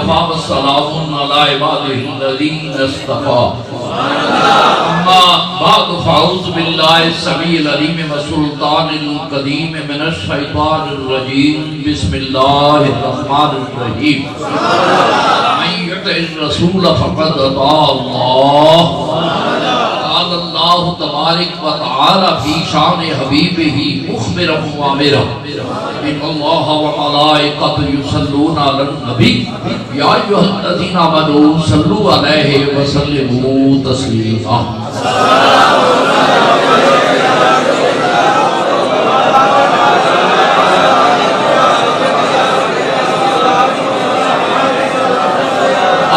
وكفى والسلام على عباده الذين اصطفى أما بعد فأعوذ بالله السميع العليم والسلطان القديم من الشيطان الرجيم بسم الله الرحمن الرحيم من يطع الرسول فقد أطاع الله قال الله تبارك وتعالى في شان حبيبه مخبرا وامرا ان الله وملائكته يصلون على النبي يا ايها الذين امنوا صلوا عليه وسلموا تسليما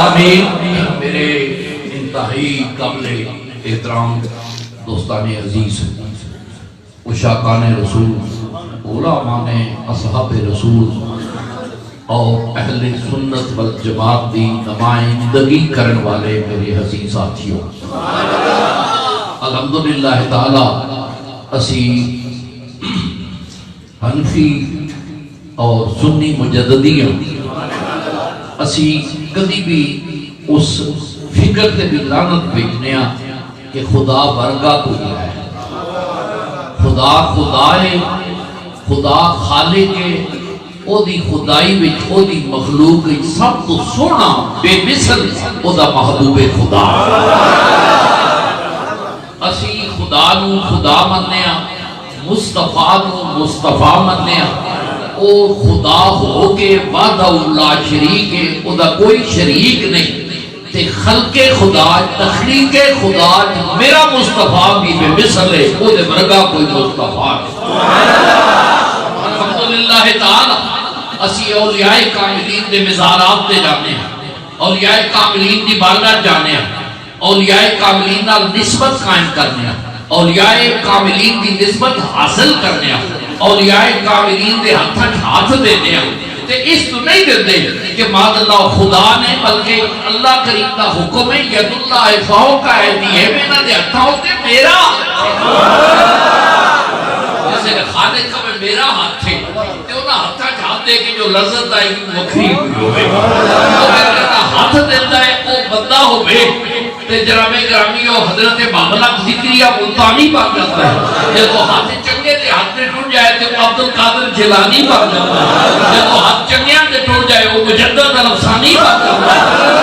آمین۔ میرے انتہائی قابل احترام دوستان عزیز، عشاقان رسول، علماء اصحاب رسول اور اہل سنت والجماعت دی نمائندگی کرن والے میرے عزیز ساتھیوں، الحمدللہ تعالی اسی حنفی اور سنی مجددیاں اسی کدی بھی اس فکر تے بھی لعنت بھیجنے کہ خدا ورگا کوئی ہے، خدا خدا ہے، خدا خالق ہے، او دی خدائی وچ او دی مخلوق وچ سب تو سونا بے مثل او دا محبوب خدا۔ اسی خدا نو خدا مننے مصطفیٰ نو مصطفیٰ مننے او خدا ہو کے وحدہ لا شریک ہے، او دا کوئی شریک نہیں، تے خلق خدا تخلیق خدا میرا مصطفیٰ بھی بے مثل ہے، او دے ورگا کوئی مصطفیٰ ہے۔ الحمدللہ تعالی اسی اولیاء کاملین دے مزارات دے جانے ہیں، اولیاء کاملین دی بارگاہ جانے ہیں، اولیاء کاملین نال نسبت قائم کرنے ہیں، اولیاء کاملین دی نسبت حاصل کرنے ہیں، اولیاء کاملین دے ہاتھ دینے ہیں، تے اس تو نہیں دیتے کہ ماد اللہ خدا نے، بلکہ اللہ کریم دا حکم ہے ید اللہ فوق ایدیہم، انہاں دے ہتھاں ہوتے میرا جیسے کہ خالق کا میں میرا ہاتھ ہے تے انہاں ہتھاں چاہتے کہ جو لذت آئی مکھی ہوئے، ہاتھ دیتا ہے وہ بندہ ہوئے تے جناب گرامی اور حضرت معاملہ ذکریہ ملتانی بن جاتا ہے، جب وہ ہاتھ چنگے تھے ہاتھ میں ٹوٹ جائے تو عبدالقادر جیلانی بن جاتا ہے، جب وہ ہاتھ چنگیاں سے ٹوٹ جائے وہ مجدد الافسانی بن جاتا ہے،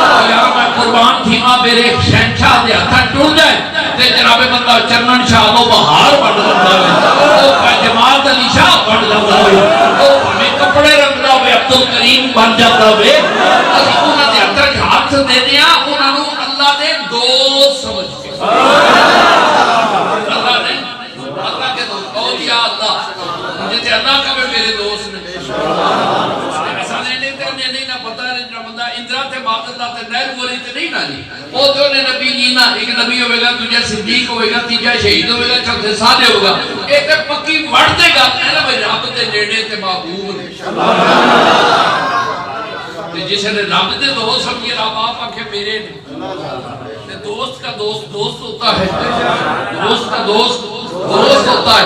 اور یہاں میں قربان تھی ماں میرے شہنشاہ دے ہاتھ ٹوٹ جائے تو جناب بندہ چنن شاہ و بہار بن جاتا ہے، وہ جماعت علی شاہ بن جاتا ہے، وہ ہمیں کپڑے رکھتا ہوئے عبدالکریم بن جاتا ہوئے، اسی انہوں نے ہاتھ دے دیا، انہوں نے اللہ نے دوست سمجھ کے اللہ نے اللہ کے دوست اولیاء اللہ جیسے اللہ کا میں میرے دوست نے ایسا نہیں نہ پتہ نہیں نہ بندہ اندرا تے باپ اللہ تے نیل مولی تے نہیں نہ لی وہ جو نے نبی نینا ایک نبی ہوئے گا تجھے صدیق ہوئے گا تیجا شہید ہوئے گا چوتھے صادق ہوگا ایک پکی وڑ دے گا نا بھائی رب دے نیڑے تے محبوب نے جسے نے رب دے دوست سمجھے رب آپ آکھے میرے دوست کا دوست دوست ہوتا ہے، دوست کا دوست دوست ہوتا ہے،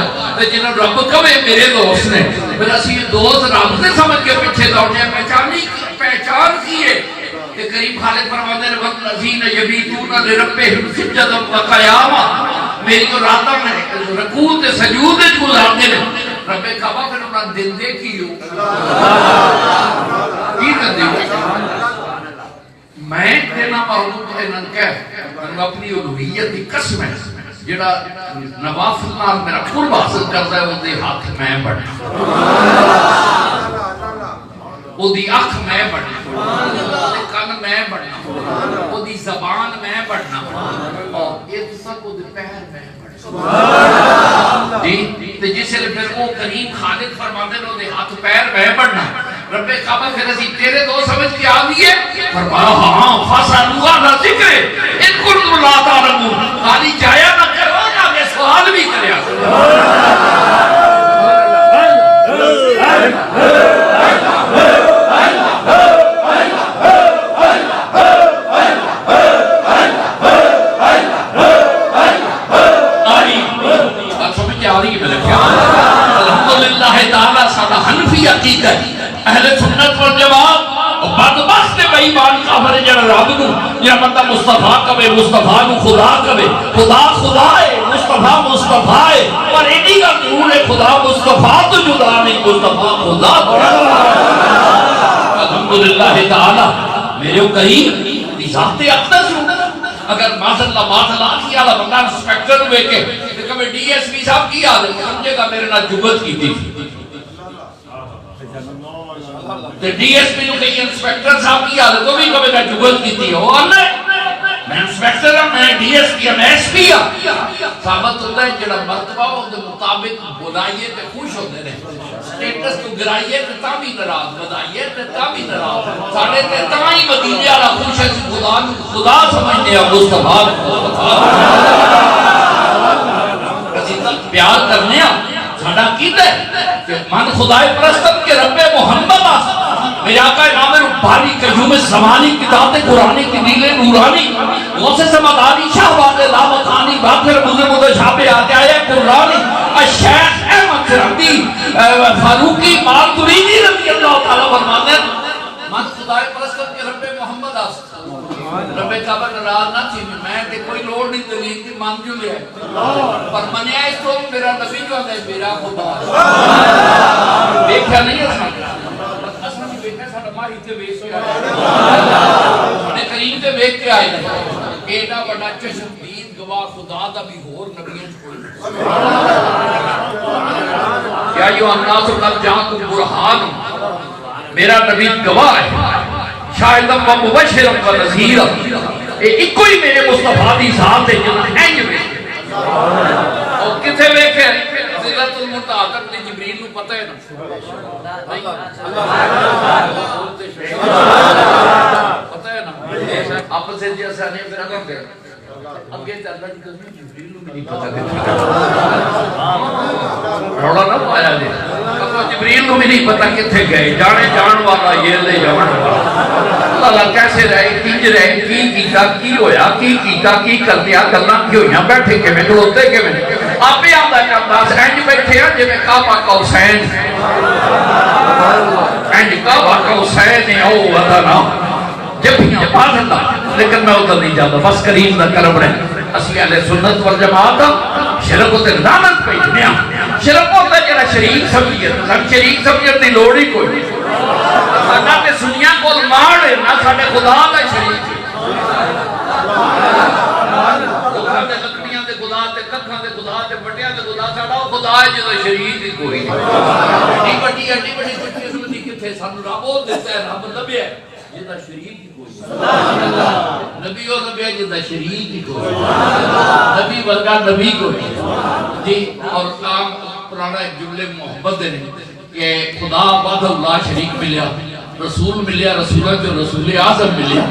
جنہوں رب کبھے میرے دوست نے پھر اسی دوست رب نے سمجھ کے پیچھے دوڑنے پہچان کیے کہ کریم خالق فرماتے ہیں والذین یبیتون لربہم سجدا وقیاما، میری جو راتاں میں رکوع تے سجود وچ گزارتے ہیں رب کعبہ پھر انہاں دل دے کیو کی دے میں دینا معلوم ہے ننکہ میں اپنی الوہیت کی قسم ہے جڑا نوافل نال میرا قرب حاصل کرتا ہے وہ دے ہاتھ میں بڑھنا وہ دی اکھ میں بڑھنا وہ دے کن میں بڑھنا وہ دی زبان میں بڑھنا اور یہ سب وہ دے پہر میں بڑھنا جسے پھر وہ کریم خالق فرماتے ہیں وہ دے ہاتھ پیر میں بڑھنا رب کعبہ پھر اسی تیرے دو سمجھ کے آگئے فرمایا ہاں فَاسَلُوا عَلَى ذِكْرِ اِن كُنتُمْ لَا تَعْلَمُونَ خالی جایا نہ کرو نہ میں سوال بھی کریا الحمدللہ تعالیٰ سادہ حنفی عقیدہ اہل سنت والجماعت بدبخت ایمان کافر ہے جڑا رب نو جڑا بندہ مصطفیٰ کہے مصطفیٰ نو خدا کہے خدا خدا ہے مصطفیٰ مصطفیٰ ہے پر ایڈی گل ضرور ہے خدا مصطفیٰ تو جدا نہیں مصطفیٰ خدا الحمدللہ تعالی میرے کریم ذات اقدس اگر ماشاءاللہ کیا والا بندہ انسپیکٹر ہوئے کہ کبھی ڈی ایس پی صاحب کی آدھے سمجھے گا میرے نال جگت کی تھی ڈی ایس پی نو کہیں انسپیکٹر صاحب کی آدھے تو بھی کبھی نال جگت کی تھی وہ آنے میں انسپیکٹر ہوں میں ڈی ایس پی ہوں میں ایس پی ہوں ثابت ہوتا ہے جڑا مرتبہ ہو دے مطابق بلائیے تے خوش ہوتے رہے سٹیٹس تو گرائیے تے تامی نراز بدائیے تے تامی نراز ساڑھے تے تامی مدینے والا خوش ہے خدا سمجھنے ہیں مصطفیٰ پیار کرنے ہیں ساڑھا کیتا ہے کہ من خدای پرستت کے رب محمد میرے آقا امام ربانی قیوم زمانی کتاب قرآنی کی نیل نورانی غوث سمدانی شہباد لامتانی باکر مزر مدر شاپ آتے آئے قرآنی الشیخ احمد ربی فاروقی ماتریدی رضی اللہ تعالیٰ فرماتے ہیں من خدای پرستت کے رب محمد آستا رب کعبہ نراز نہ تھی میں تے کوئی لوڑ نہیں دلیل کی مان کیوں لیا پر منیا اس تو میرا نبی جو ہے میرا خدا دیکھا نہیں ہے اصلا نہیں دیکھا ساڑھا ماہی تے بیس کے آئے نے کریم تے بیس کے آئے ایڈا بڑا چشم دید گواہ خدا دا بھی ہور نبیان کوئی کیا یو الناس قد جاءکم برہان میرا نبی گواہ ہے شاہدم و مبشرم و نذیرم ایک کوئی میرے مصطفیٰ دی ذات ہے جنہاں اینج میں اور کتے ویکھے ذلت المتعاقب نے جبریل نو پتہ ہے نا پتہ ہے نا آپ سے جیسا نہیں پھر اگر دے اب یہ اللہ کی قسم جبریل نو بھی نہیں پتہ روڑا نہ پایا دے جبریل نو بھی نہیں پتہ کتھے گئے جانے جان والا یہ لے جان اللہ کیسے رہے کینج رہے کی کیتا کی ہویا کی کیتا کی کر دیا گلنا کی ہویا بیٹھے کے میں کھڑوتے کے میں آپ ہی آمدہ کرتا سینج بیٹھے ہیں جی میں کعبہ کا حسین اینج کعبہ کا حسین او وطنہ جب ہی پاس اللہ لیکن میں ادھر نہیں جاتا بس کریم دا کرم رہے اسی اہل سنت والجماعت شرک ہوتے رانت پیجنے ہیں شرک ہوتا ہے جرہ شریک سمجھے ہم شریک سمجھے اپنی لوڑی کوئی نہ تے سنیا کو مار ہے نہ ساڑھے خدا دا شریک خدا دے لکڑیاں دے خدا تے ککھاں دے خدا تے بٹیاں دے خدا ساڑھا خدا ہے جو شریک ہی کوئی نہیں بٹی سمجھی کتھے سانو رابو دیتا ہے رب نبی ہے جدہ شریک ہی کوئی نبی و نبی ہے جدہ شریک ہی کوئی نبی ورگا نبی کوئی جی اور کام پرانا ایک جملے محبت دینے کہ خدا عباد اللہ شریک ملیا رسول ملیا رسولہ جو رسول اعظم ملیا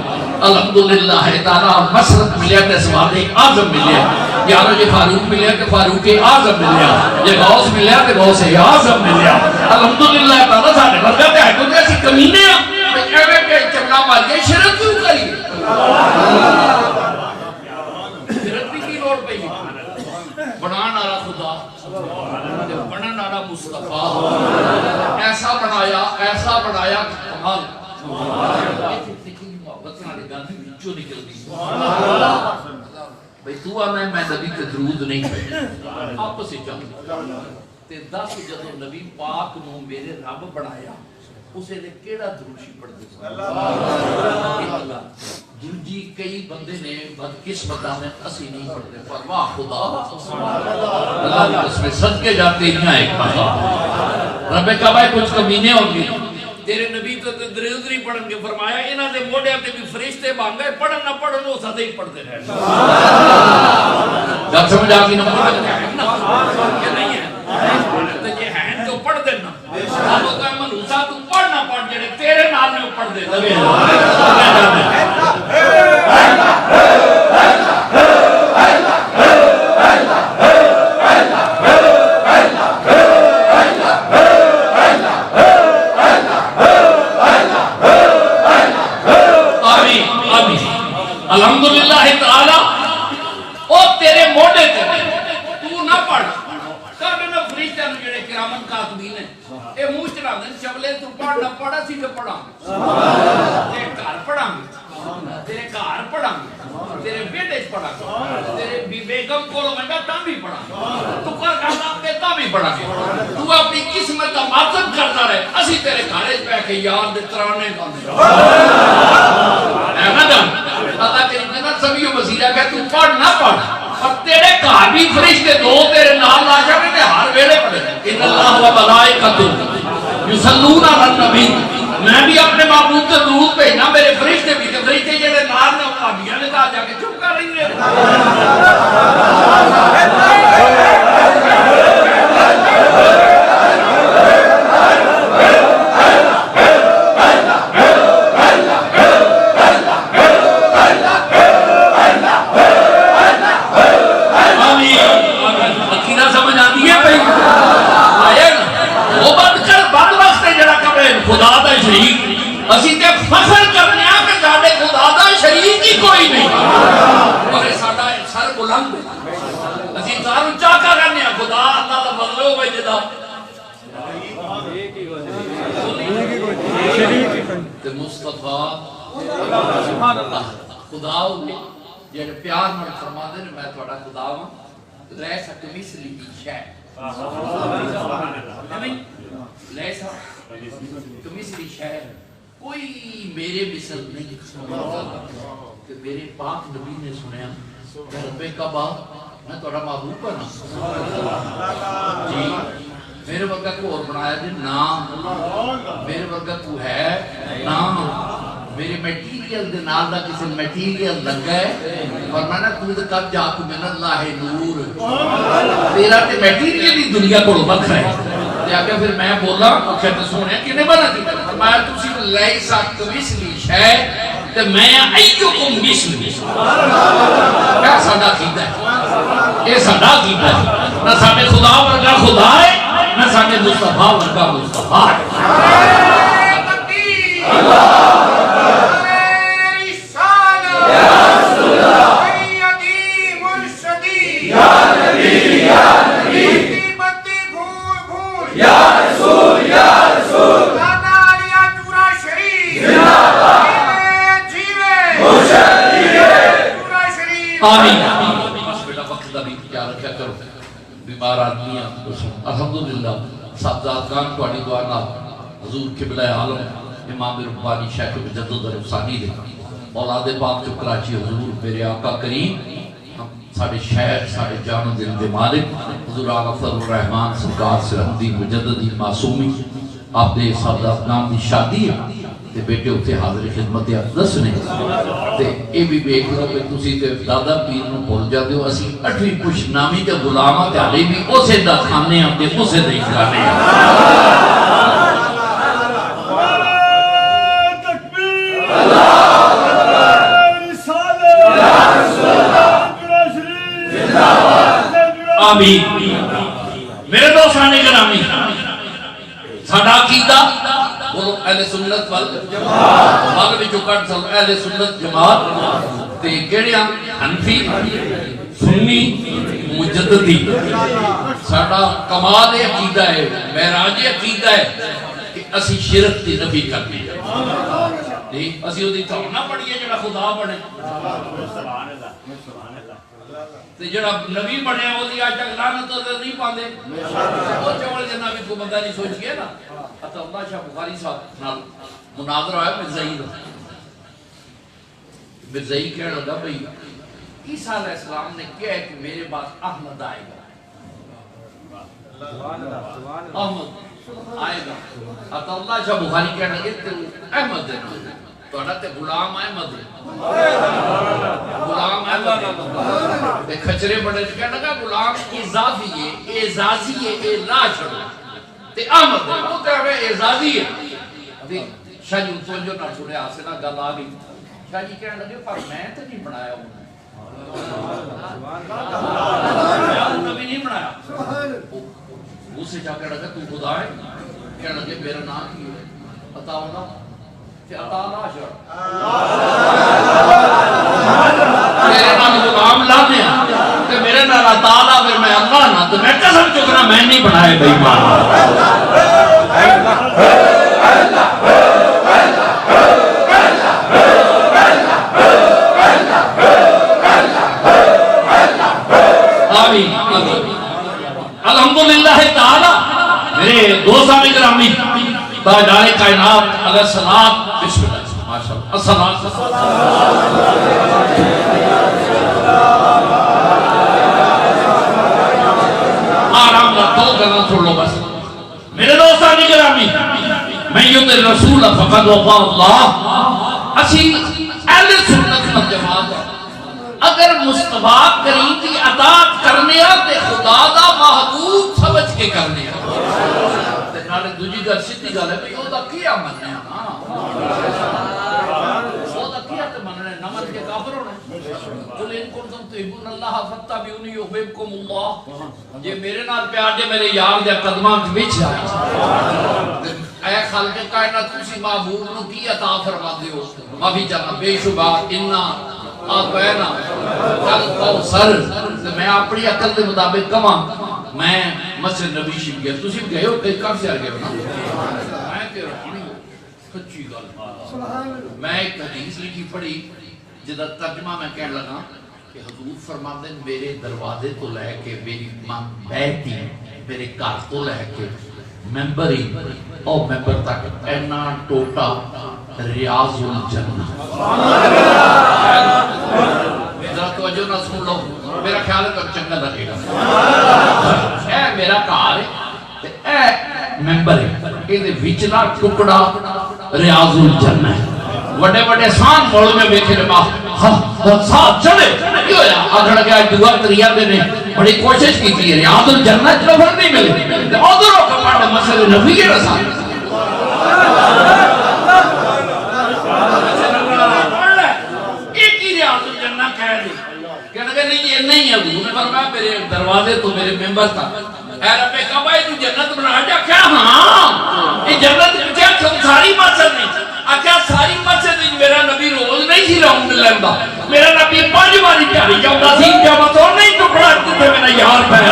الحمدللہ تعالیٰ مسرت ملیا تسواد اعظم ملیا یارو یہ فاروق ملیا کہ فاروق اعظم ملیا یہ غوث ملیا کہ غوث اعظم ملیا الحمدللہ تعالیٰ ساڑھے برکت ہے کچھ ایسی کمینے ہیں ایوے کہ چمنا ماریے شرک کیوں کریے شرک بھی کی لوڑ پہ ہی بنان آرہ خدا بنان آرہ مصطفیٰ ایسا بنایا کمال محبت ساڑھے گانے نیچو نکل دی بھئی تو آنا ہے میں نبی کے درود نہیں پہنے آپ سے چاہتا تے 10 جدو نبی پاک نو میرے رب بنایا اسے نے کیڑا دروشی پڑھ دے اللہ درجی کئی بندے نے بدقسمتہ میں اسی نہیں پڑھ دے فرما خدا اللہ نے اس میں صدقے جاتے ہیں ایک مقام رب کعبہ کچھ کمینے ہوں گے تیرے نبی تو درود نہیں پڑھن گے فرمایا انہاں دے موڑے اپنے بھی فرشتے بانگے پڑھن نہ پڑھن وہ سدے ہی پڑھتے رہے جب سمجھ آگی نہ پڑھن یہ نہیں ہے تو یہ ہیں تو پڑھ دینا اب وہ کہا منوسا تو پڑھنا پڑھ جڑے تیرے نال میں پڑھ دے الحمدللہ تعالی او تیرے موڑے تے تو نہ پڑھ ساڑھے نہ فرشتہ نو جڑے کرامن کاتبین ہیں اے موچ نہ آدھے شبلے تو پڑھ نہ پڑھا سی کہ پڑھا تیرے گھر پڑھا تیرے گھر پڑھا تیرے بیٹے پڑھا تیرے بیگم کو لگا تا بھی پڑھا تو کر کہتا کہ تا بھی پڑھا تو اپنی قسمت کا ماتم کرتا رہے اسی تیرے گھر پہ کے یار دے ترانے گانے احمد اللہ کریم نے سبھی وسیلہ کہ تو پڑھ نہ پڑھ اور تیرے گھر بھی فرشتے دو تیرے نال لا جانے تے ہر ویلے پڑھے ان اللہ و ملائکۃ یصلون علی النبی میں بھی اپنے معبود سے درود بھیجنا میرے فرشتے بھی کہ فرشتے جڑے نال نے بھابیاں نے کہا جا کے چپ کر رہی ہے خدا دا شریک اسی تے فخر کرنے ہیں کہ ساڑھے خدا دا شریک ہی کوئی نہیں اور ساڑھا سر بلند اسی سار اچھا کرنے ہیں خدا اللہ دا مغلو بھائی جدا تے مصطفیٰ خدا ہوئے جیڑے پیار میں فرما دے میں توڑا خدا ہوں لیسا کمیسلی کی شے لیسا کمیسلی شے کوئی میرے مثل نہیں کہ میرے پاک نبی نے سنیا کہ رب کعبہ میں توڑا محبوب بنا جی میرے وقت کو اور بنایا جی نام میرے وقت کو ہے نام میرے میٹیریل دے نال دا کسی میٹیریل لگ گئے اور میں نے تو کب جاکو من اللہ نور تیرا تے میٹیریل ہی دنیا کو بکھ رہے تے آگے پھر میں بولا کہتے سونے کنے بنا دی فرمایا تسی لیسا کمثلی شے تے میں ایکم مثلی کیا ساڈا عقیدہ ہے یہ ساڈا عقیدہ ہے نہ ساڈے خدا ورگا خدا ہے نہ ساڈے مصطفیٰ ورگا مصطفیٰ ہے اللہ آمین بیٹا وقت دا بھی کیا رکھا کرو بیمار آدمی الحمدللہ صاحبزادگان کو آنی دعا نہ حضور قبلہ عالم امام ربانی شیخ مجدد رفسانی دے اولاد پاک جو کراچی حضور میرے آقا کریم ساڑھے شہر ساڑھے جان و دل دے مالک حضور آقا فضل الرحمن سرکار سرحمدی مجددی معصومی آپ دے صاحبزادگان دی شادی ہے تے بیٹے ہوتے حاضر خدمت اقدس نے تے اے بھی بیک لو کہ تسی تے دادا پیر نو بھول جاتے ہو اسی 8ویں پوش نامی تے غلامہ تے علی بھی اسے دا کھانے ہم تے اسے دے کھانے آمین میرے دوستان گرامی ساڈا عقیدہ بولو اہل سنت وال بھی جو کٹ سن اہل سنت جماعت تے کیڑیاں حنفی سنی مجددی ساڈا کمال عقیدہ ہے معراج عقیدہ ہے کہ اسی شرک دی نفی کرنی ہے اسی اودی تو نہ پڑھیے جڑا خدا بنے سبحان اللہ تے جڑا نبی بنیا او دی اج تک لعنت تے نہیں پاندے او چول جنا بھی کو بندہ نہیں سوچئے نا اتا اللہ شاہ بخاری صاحب نال مناظرہ ہے مرزائی کہنے لگا بھئی عیسیٰ علیہ السلام نے کہا کہ میرے بعد احمد آئے گا احمد آئے گا اتا اللہ شاہ بخاری کہنے لگا احمد ہے تو تے غلام احمد غلام احمد کھچرے بڑے کہنے لگا غلام اضافی ہے اعزازی ہے اے لا چھڑو تے احمد ہے وہ کہہ رہے اعزازی ہے شاہ جی توجہ نہ چھوڑے حاصلہ گل آ گئی شاہ جی کہنے لگے پر میں تو نہیں بنایا ہوں نبی نہیں بنایا اس سے جا کر لگا تو خدا ہے کہنے لگے میرا نام کی ہے پتا ہوگا کہ عطا لا شر میرے نام غلام لانے کہ میرے نام عطا لا پھر میں اللہ نہ تو میں قسم چکنا میں نہیں بنائے بے ایمان تاجدار کائنات علیہ السلام بسم اللہ ماشاءاللہ السلام آرام نہ تو کرنا چھوڑ لو بس میرے دوستان گرامی میں یطع الرسول فقد وطاع اللہ اسی اہل سنت والجماعت اگر مصطفیٰ کریم کی اطاعت کرنے تے خدا دا محبوب سمجھ کے کرنے تے نالے دوجی گل سیدھی گل ہے بھئی او دا کیا مننے نا او دا کیا تے مننے نہ من کے کافر ہونے قل ان کنتم تحبون اللہ فاتبعونی یحببکم اللہ یہ میرے نال پیار دے میرے یار دے قدماں وچ آئے اے خالق کائنات تسی محبوب نو کی عطا فرماندے ہو معافی چاہنا بے شبہ انا آتوینا کل کوثر میں اپنی عقل کے مطابق کما میں مسجد نبی شریف گیا تسی بھی گئے ہو کئی کب سے آ گئے ہو نا میں کہ رہانی ہو سچی گل میں ایک حدیث لکھی پڑھی جدا ترجمہ میں کہنے لگا کہ حضور فرماتے ہیں میرے دروازے تو لے کے میری بیٹی میرے گھر تو لے کے ممبری اور ممبر تک اینا ٹوٹا ریاض الجنہ ذرا توجہ نہ سن لو میرا خیال ہے تو چنگا لگے گا اے میرا کار ہے اے ممبر ہے یہ وچنا ٹکڑا ریاض الجنہ ہے وڈے وڈے سان مولو میں بیٹھے رہا ساتھ چلے یہ ہویا اگڑ گیا دعا کریا دینے بڑی کوشش کی تھی ریاض الجنہ نفر نہیں ملے ادھروں کا پاڑا مسئلہ نبی کے رسال ایک ہی ریاض الجنہ کہہ دی کہنے کہ نہیں یہ نہیں ہے انہوں نے فرمایا میرے دروازے تو میرے ممبر تھا اے رب کعبہ تو جنت بنا جا کیا ہاں یہ جنت کیا ساری مسجد نہیں آکھا ساری مسجد میرا نبی روز نہیں سی راؤنڈ لیندہ میرا نبی 5 باری چاہی جاؤں نصیب جاؤں تو نہیں ٹکڑا تھے میرا یار پہن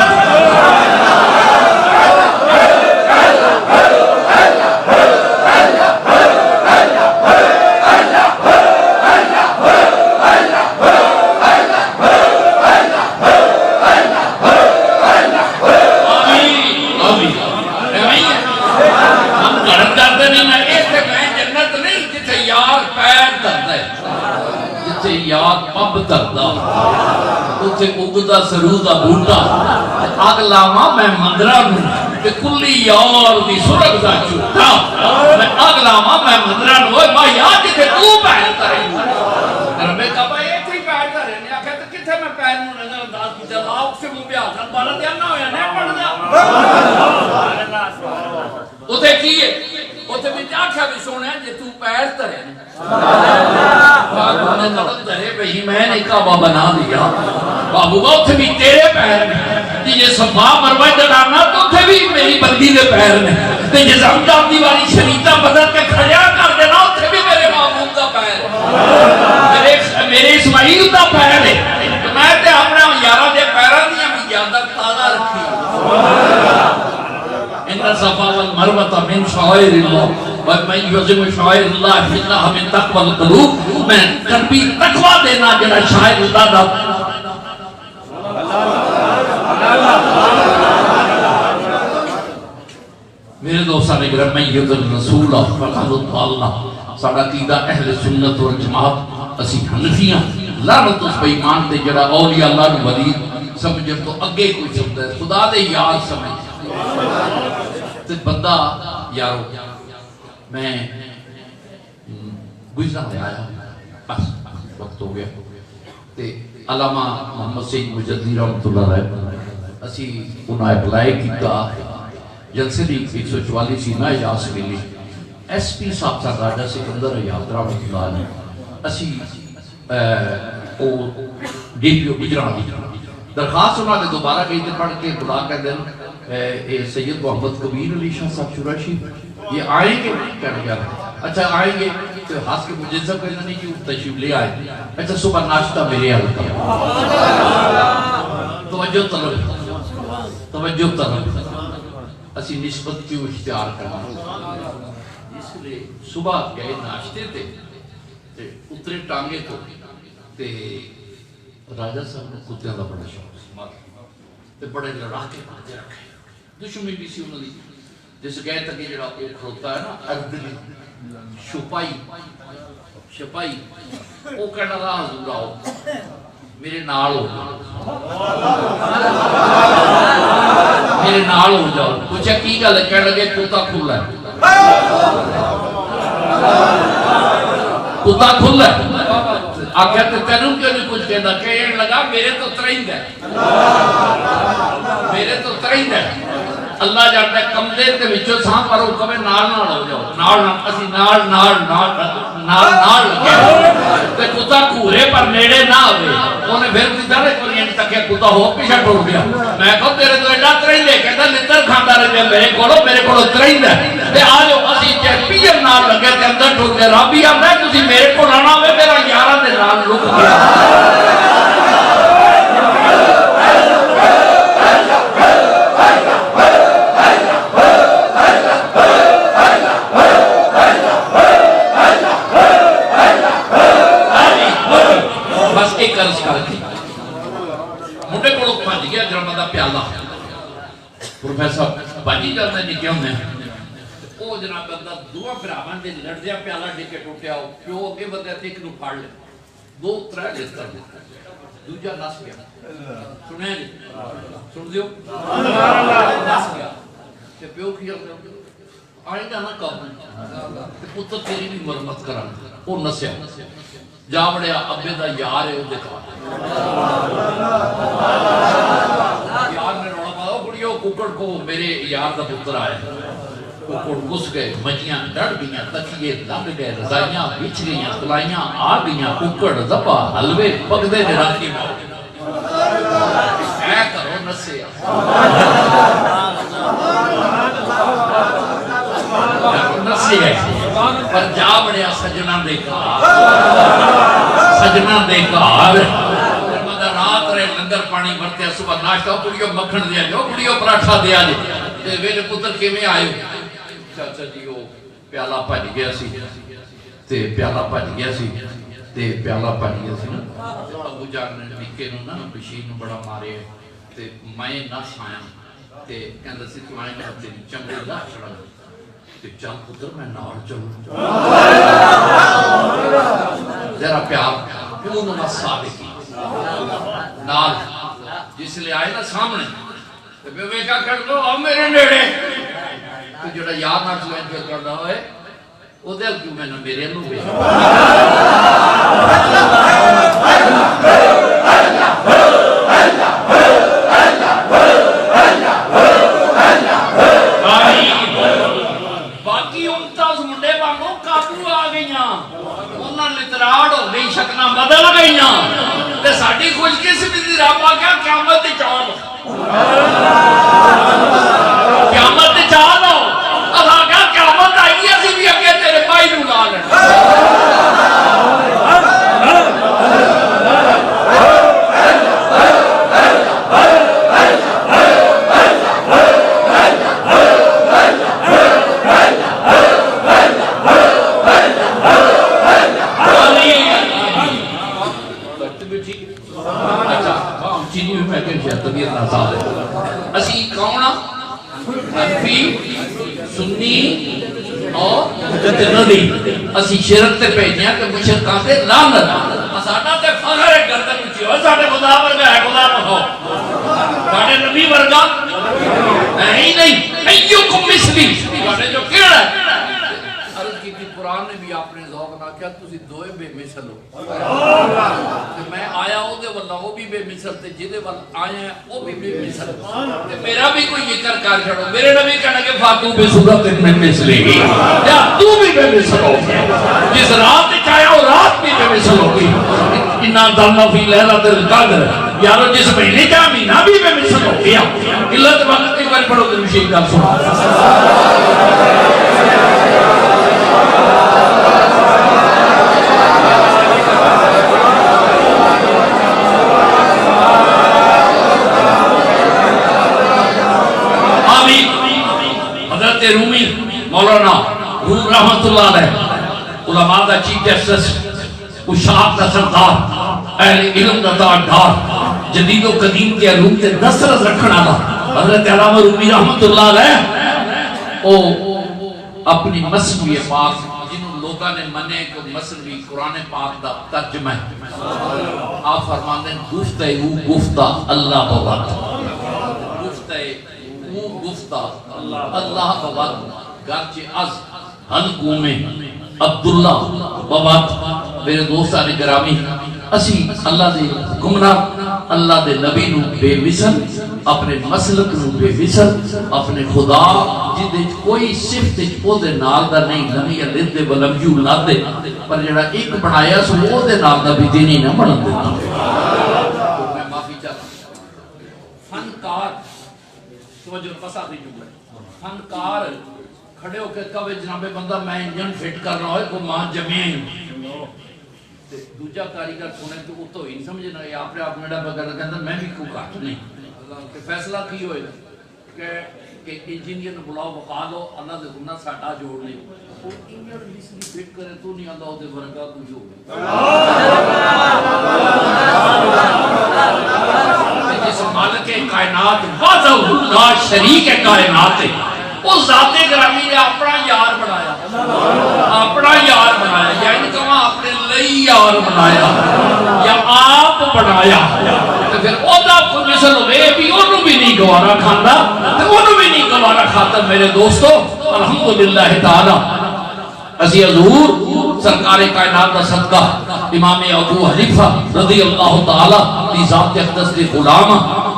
اتھے اگدا سرودہ بوٹا اگلاما میں مندرہ نوں کہ کلی یار دی سرگ دا چوٹا میں اگلاما میں مندرہ نوں ماں یاد جتے تو پہنتا رہی ربے کعبہ ایک ہی پہنتا رہے نے آکھا تو کتھے میں پہنوں نظر انداز کی جلاؤ سے مو بھی آسان بارا دیا نہ ہویا نہیں پڑھ دیا اتھے کیے اتھے بھی آکھا بھی سونے جے تو پہنتا رہے بابو نے قدم دھرے بھئی میں نے کعبہ بنا دیا بابو با اتھے بھی تیرے پیر میں تیجے صفا مروہ جڑانا تو اتھے بھی میری بندی دے پیر میں تیجے زمجاب دیواری شریطہ بدل کے کھڑیا کر دینا اتھے بھی میرے محبوب دا پیر میرے اسماعیل دا پیر ہے میں تے اپنے یارہ دے پیرہ دیا بھی یادہ تازہ رکھی ان صفا والمروہ من شعائر اللہ وَمَنْ يُعْظِمُ شَعَائِرَ اللَّهِ فَإِنَّهَا مِنْ تَقْوَى الْقُلُوبِ میں قلبی تقوی دینا جنہا شاعر اللہ دا میرے دوستان اگر میں یطع الرسول فقد وطاع اللہ ساڑا قیدہ اہل سنت والجماعت اسی حنفیاں لعنت اس پہ ایمان دے جڑا اولیاء اللہ نے ولی سمجھے تو اگے کوئی سمجھے خدا دے یار سمجھے تو بندہ یارو میں گزرا ہے آیا بس وقت ہو گیا تے علامہ محمد سید مجدی رحمت اللہ رہے اسی انہاں اپلائی کیتا جلسے دی 144 نہ اجاز ملی ایس پی صاحب کا راجہ سکندر یاد رحمت اللہ نے اسی ڈی پی او گجرا درخواست انہوں نے دوبارہ گئی تھے پڑھ کے بلا کر دیں سید محمد کبیر علی شاہ صاحب شورشی یہ آئیں گے کہنے گیا اچھا آئیں گے تو ہاتھ کے مجھے سب کہنا نہیں کہ تشریف لے آئے اچھا صبح ناشتہ میرے آلتا توجہ طلب اسی نسبت کیوں اختیار کرنا اس لئے صبح گئے ناشتے تھے اترے ٹانگے تو تے راجہ صاحب نے کتیاں دا بڑا شوق تے بڑے لڑا کے پاتے رکھے دشمنی بھی سی انہوں نے جس گئے تک جڑا کھڑوتا ہے نا عدل شپائی شپائی وہ کہنا تھا حضور آؤ میرے نال ہو جاؤ میرے نال ہو جاؤ پوچھا کی گل ہے کہنے لگے کتا کھلا ہے کتا کھلا ہے آخیا تو تینوں کیوں نہیں کچھ کہنا کہنے لگا میرے تو ترند ہے میرے تو ترند ہے اللہ جانتا ہے کم دیر کے وچوں ساں پر حکم نال نال ہو جاؤ نال نال اسی نال نال نال نال نال لگے تے کتا کھورے پر نیڑے نہ ہوئے انہیں پھر کتا نے کوئی نہیں تکیا کتا ہو پیچھے ٹوٹ گیا میں کہو تیرے تو ایڈا ترند ہے کہتا لتر کھاندا رہے میرے کو ترند ہے تے آ جاؤ اسی چیپیر نال لگے تے اندر ٹوٹ گیا رب ہی آندا ہے تسی میرے کو آنا ہوئے میرا یاراں دے نال لک گیا ایک عرض کر کے منڈے کو لوگ پہنچ گیا جرمہ دا پیالہ پروفیسر بھاجی جاندے نکے ہونے او جناب اندر دعا براہمان دے لڑ دیا پیالہ ڈکے ٹوٹیا ہو پیو اگے بندے تیک نو پھاڑ لے دو ترہ لیتر دوجہ نس گیا سنے جی سن دیو نس گیا کہ پیو کیا آئیدہ نہ کب پتر تیری بھی مرمت کران او نسیا جا بڑے ابے دا یار ہے وہ دیکھا یار میں روڑا پاؤ کڑیو ککڑ کو میرے یار دا پتر آئے ککڑ گس گئے مجیاں ڈڑ گئیاں تکیے لگ گئے رضائیاں بچ گئیاں تلائیاں آ گئیاں ککڑ دبا حلوے پگدے نے راکی میں اے کرو نسے نسے پر جا بڑے سجنہ دیکھا سجنہ دیکھا مدہ رات رہے لنگر پانی برتے صبح ناشتہ کڑیوں مکھن دیا جو کڑیوں پراٹھا دیا جی میرے پتر کے میں آئے چاچا جی وہ پیالہ پاج گیا سی تے پیالہ پاج گیا سی تے پیالہ پاج گیا سی نا ابو جان نے نکے نو نا بشیر نو بڑا مارے تے میں نہ سائیں تے کہندہ سی تو آئیں گا تیری چمڑے لا چڑھا چل پتر میں نال چلوں ذرا پیار کیوں نہ صادقی نال جس لئے آئے نا سامنے تو بے کیا کر دو اب میرے نیڑے تو جڑا یاد نہ چلیں جو کر رہا ہے وہ دل کیوں میں نہ میرے نو بے شکنا بدل گئیاں تے ساڑھی خوش کسی بھی دی رابا کیا قیامت دی چال قیامت دی چال ہو اللہ کیا قیامت آئی ہے سی بھی اگے تیرے بھائی نو لا لیں اسی کونہ حنفی سنی اور جنری اسی شرک تے پہنیا کہ مشرکان تے لعنت اساڈا تے فخر ہے گردن اونچی ہو ساڈے خدا ورگا ہے خدا رکھو ساڈے نبی ورگا ہے ہی نہیں ایوکم مثلی ساڈے جو کیڑا ہے عرض کی تھی قرآن نے بھی آپ نے ذوق نہ کیا تسی دوئے بے مثل ہو میں آیا ہوں دے واللہ وہ بھی بے مثل تے جدے واللہ آیا ہے وہ بھی بے مثل میرا بھی کوئی ذکر کر چھڑو میرے نبی کہنا کہ فاتو بے صورت میں مثلی گی یا تو بھی بے مثل ہو جس رات چاہیا وہ رات بھی بے مثل ہو گئی انہا دلنا فی لہلہ دل قادر یارو جس مہینے کا مہینہ بھی بے مثل ہو گیا قلت وقت ایک بار پڑھو دل مشید کا سنا رومی مولانا روم رحمت اللہ علیہ علماء دا چیف جسٹس اشاق دا سردار اہل علم دا دار جدید و قدیم کے علوم تے نصرت رکھنا دا حضرت علامہ رومی رحمت اللہ علیہ او اپنی مصنوی پاک جنہوں لوگاں نے منے کہ مصنوی قرآن پاک دا ترجمہ ہے، آپ فرماندے ہیں گفتہ او گفتہ اللہ بواد، گفتہ او گفتہ اللہ بواد، گرچہ از حلقوں میں عبداللہ بواد میرے دوستان گرامی اسی اللہ دے گمراہ اللہ دے نبی نو بے مثل اپنے مسلک نو بے مثل اپنے خدا جدے کوئی صفت او دے نال دا نہیں نمی علیہ دے ولم یو لا دے پر جڑا ایک بنایا سو او دے نال دا بھی دینی نہ بنا دیتا میں معافی چاہتا فنکار توجہ پسا دی جملہ فنکار کھڑے ہو کے کہے جناب بندہ میں انجن فٹ کر رہا ہے کو ماں جمین دوجہ کاریگر سنے تو وہ تو ہی نہیں سمجھنا یہ آپ نے آپ میڈا بگر کہتا میں بھی کوئی کاٹ نہیں کہ فیصلہ کی ہوئے کہ انجینئر بلاؤ بقا دو اللہ دے گناہ ساٹا جوڑ لے وہ انجینئر اس لیے فٹ کرے تو نہیں اللہ دے ورگا کچھ ہو جس مالک کائنات وحدہ لا شریک کائنات ہے اس ذات گرامی نے اپنا یار بنایا اپنا یار بنایا یعنی کہاں اپنے لئی یار بنایا یا آپ بنایا تو پھر اوہ کوئی مثل ہوئے بھی انہوں بھی نہیں گوارا کھانا تو انہوں بھی نہیں گوارا کھاتا میرے دوستو الحمدللہ تعالی اسی حضور سرکار کائنات کا صدقہ امام ابو حنیفہ رضی اللہ تعالی دی ذات اقدس دی غلام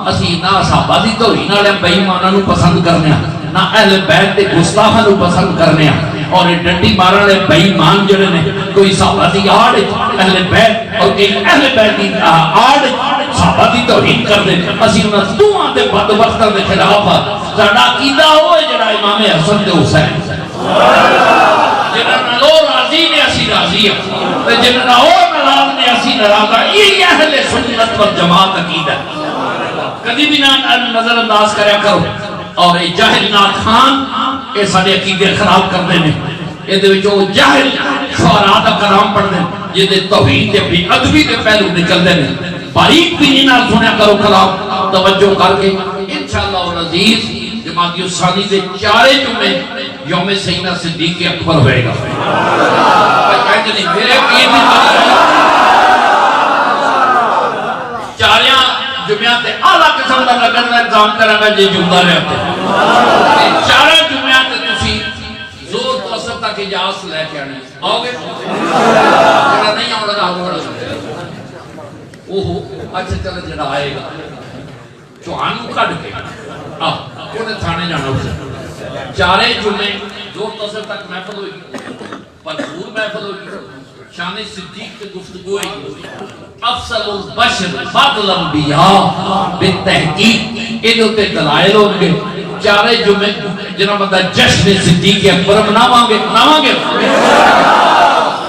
اسی نہ صحابہ دی توہین والے بے ایماناں نو پسند کرنے نہ اہل بیت دے گستاخاں نو پسند کرنے اور ڈنڈی مارن والے بے ایمان جڑے نے کوئی صحابہ دی آڑ اہل بیت اور کئی اہل بیت دی آڑ صحابہ دی توہین کر دے اسی انہاں دوواں دے بدبختاں دے خلاف ساڈا عقیدہ ہوئے جڑا امام حسن تے حسین جنہاں لو راضی نے اسی راضی ہیں جنہاں اور ناراض نے اسی ناراض ہیں یہ اہل سنت والجماعت عقیدہ کبھی بھی نہ نظر انداز کریا کرو اور یہ جاہل نات خان یہ سارے عقیدے خراب کر دینے یہ دے وچوں جاہل شعراء دا کلام پڑھ دیں یہ دے توحید دے بھی ادبی دے پہلو نکل دینے باریک بھی نہ سنیا کرو کلام توجہ کر کے انشاءاللہ العزیز جماعتی الثانی دے چارے جمعے یوم سیدنا صدیق اکبر ہوئے گا کہتے نہیں میرے پیر چاریاں جمعیات اعلیٰ قسم کا لگن کا انتظام کرنا جی جمعہ رہتے ہیں چارہ جمعیات تسی زور تو اثر تک اجازت لے کے آنے آؤ گے جڑا نہیں آؤ لگا اوہو اچھا چلے جڑا آئے گا چوہانو کھڑ کے انہیں تھانے جانا اسے چارے جمعے زور تو اثر تک محفل ہوئی پرپور محفل ہوئی شان صدیق کے گفتگو ہے افضل البشر فضل الانبیاء بالتحقیق انہوں تے دلائل ہوں گے چارے جمعے جنہوں بندہ جشن صدیق اکبر مناواں گے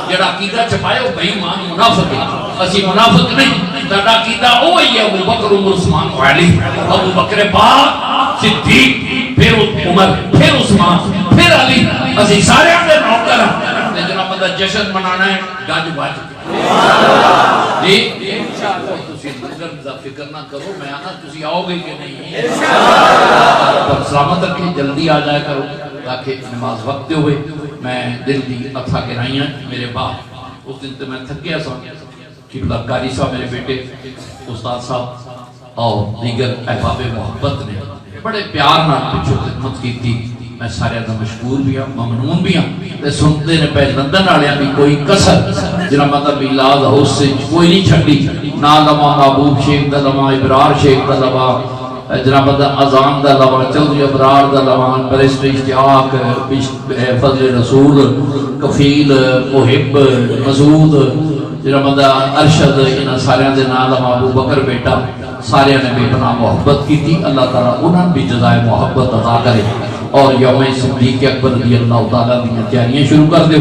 جڑا عقیدہ چھپائے وہ بے ایمان منافق ہے اسی منافق نہیں جڑا عقیدہ وہی ہے ابو بکر عمر عثمان علی ابو بکر پاک صدیق پھر عمر پھر عثمان پھر علی اسی سارے اندر نوکر ہیں جناب بندہ جشن منانا ہے گاج باج جی تسی لنگر فکر نہ کرو میں آنا تسی آؤ گے کہ نہیں سلامت رکھیں جلدی آ جائے کرو تاکہ نماز وقت ہوئے میں دل دی اتھا کے رہی ہیں میرے باپ اس دن تو میں تھک گیا سا قبلہ قاری صاحب میرے بیٹے استاد صاحب اور دیگر احباب محبت نے بڑے پیار نہ پچھو خدمت کی تھی میں سارے ادھا مشکور بھی ہوں ممنون بھی ہوں تے سنتے نے پہ لندن آلیا بھی کوئی کسر جنہاں مطلب میلاد ہاؤس سے کوئی نہیں چھڑی نا لما محبوب شیخ دا لما ابرار شیخ دا لما جناب اذان دا لما چودھری ابرار دا لما برسٹ اشتیاق فضل رسول کفیل محب مسعود جناب ارشد انہاں سارے دے نا لما ابو بکر بیٹا سارے نے بے پناہ محبت کی تھی اللہ تعالیٰ انہاں بھی جزائے محبت عطا کرے اور یوم صدیق اکبر رضی اللہ تعالیٰ کی تیاریاں شروع کر دے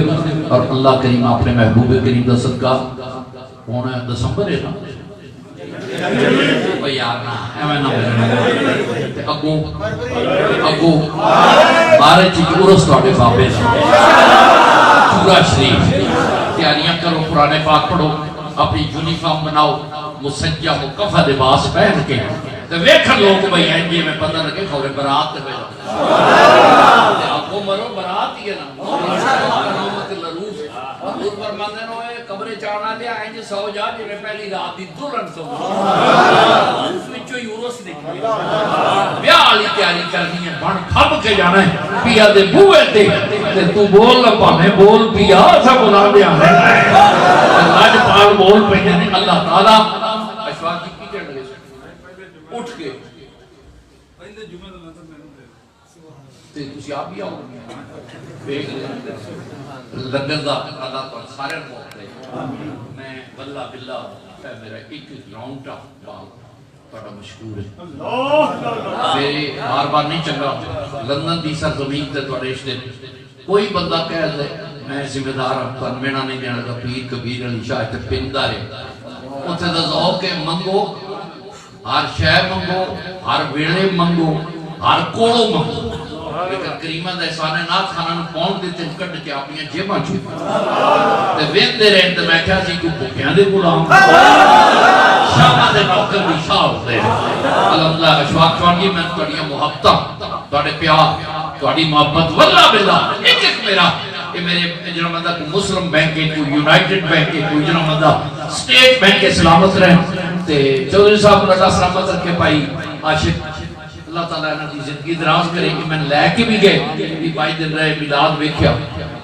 اور اللہ کریم اپنے محبوب کریم دا صدقہ ہونا ہے دسمبر ہے نا بھئی یار نا ایویں نہ اگو بارے چیز ارس توڑے بابے چورا شریف تیاریاں کرو قرآن پاک پڑھو اپنی یونیفارم بناؤ مسجہ مکفہ لباس پہن کے تے ویکھن لوگ بھئی ہیں جی میں پتہ لگے کھورے برات تے پہ آپ کو مرو برات ہی ہے نا کرامت لروف حضور فرماندے نے قبر چانا دیا انج سو جا جی میں پہلی رات دی دلہن سو اس وچوں یورس نکلے بیاہ والی تیاری کرنی ہے بن کھب کے جانا ہے پیا دے بوئے تے تو بول نہ پاویں بول پیا سب بلا دیا ہے لاج پال بول پہ نے اللہ تعالی اشفاق کی کہن لگے اٹھ کے پہلے جمعہ دا مطلب میں تے تسی آپ بھی آؤ دیکھ لگن دا اللہ تعالی سارے موقع دے میں واللہ باللہ میرا ایک گراؤنڈ بڑا مشہور ہے میرے بار بار نہیں چنگا لندن دی سرزمین تے تواڈے رشتے کوئی بندہ کہہ دے میں ذمہ دار ہوں پر مینا نہیں دینا گا پیر کبیر علی شاہ تے پندا رہے اوتھے دا ذوق ہے منگو ہر شے منگو ہر ویلے منگو ہر کوڑو منگو لیکن کریمہ دا احسان نات خانہ نو پاؤں دیتے کٹ کے اپنی جیباں چھو تے ویندے رہے تے میں کہا سی کو بھوکیاں دے غلام شاہ دے نوکر بھی شاہ ہوتے الحمدللہ اشواق چوانگی میں تواڈیاں محبتاں تواڈے پیار تواڈی محبت واللہ باللہ ایک ایک میرا کہ میرے جنہوں مندہ کو مسلم بینک کے کوئی یونائٹڈ بینک کے کوئی جنہوں مندہ سٹیٹ بینک کے سلامت رہے تے چودھری صاحب اللہ سلامت رکھے پائی عاشق اللہ تعالیٰ انہوں کی زندگی دراز کرے کہ میں لے کے بھی گئے بھی بائی دن رہے میلاد ویکھیا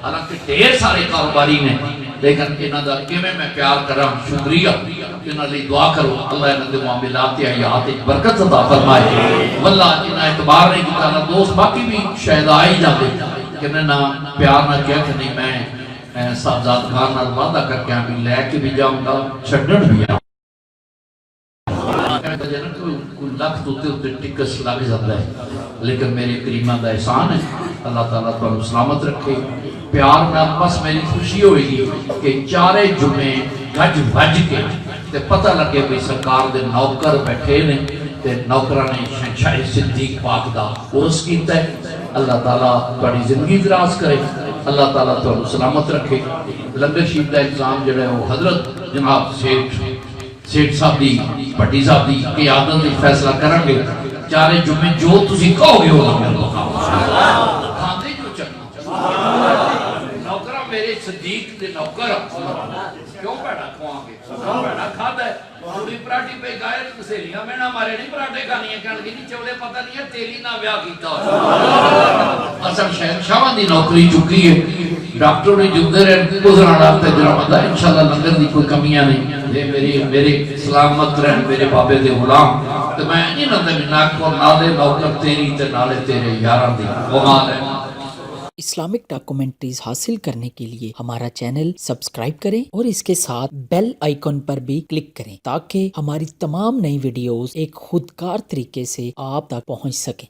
حالانکہ ڈھیر سارے کاروباری نے لیکن انہوں دا میں پیار کرا شکریہ انہوں نے دعا کرو اللہ انہوں دے معاملات حیات برکت عطا فرمائے واللہ انہوں اعتبار نہیں کیتا نہ دوست باقی بھی شاید آئی جاتے کہ میں نہ پیار نہ کیا کہ نہیں میں صاحبزاد خان نال وعدہ کر کے بھی لے کے بھی جاؤں گا چھڈن بھی آؤں کوئی لکھ دوتے ہوتے ٹکس لگ جاتا ہے لیکن میرے کریمہ دا احسان ہے اللہ تعالیٰ تو سلامت رکھے پیار میں بس میری خوشی ہوئی گی کہ چارے جمعے گج بج کے تے پتہ لگے بھی سرکار دے نوکر بیٹھے نے تے نوکرہ نے شہنشاہ صدیق پاک دا عرس کیتا ہے اللہ تعالیٰ بڑی زندگی دراز کرے اللہ تعالیٰ تو سلامت رکھے لنگر شریف دا انتظام جڑا ہے وہ حضرت جناب سیٹھ صاحب دی بڑی صاحب دی قیادت دی فیصلہ کریں گے چارے جمعے جو تسی کہو گے ہوگا میرے کو کھاندے جو چکنا نوکرہ میرے صدیق دے نوکر کیوں پیڑا کھوان گے پیڑا کھاتا ہے پوری پراٹھی پہ گائے سہیلیاں میں نہ مارے نہیں پراٹھے کھانی ہیں کہنے نہیں چولے پتہ نہیں ہے تیلی نہ بیاہ کیتا ہو اصل شہنشاہ دی نوکری چکی ہے ڈاکٹر نے جندے رہے گزرانا تجربہ مندہ انشاءاللہ لنگر دی کوئی کمیاں نہیں میرے سلامت رہن میرے بابے دے غلام تو میں نہیں نہ دے ناک کو نالے نوکر تیری تے نالے تیرے یاران دی وغال ہے اسلامک ڈاکومنٹریز حاصل کرنے کے لیے ہمارا چینل سبسکرائب کریں اور اس کے ساتھ بیل آئیکن پر بھی کلک کریں تاکہ ہماری تمام نئی ویڈیوز ایک خودکار طریقے سے آپ تک پہنچ سکیں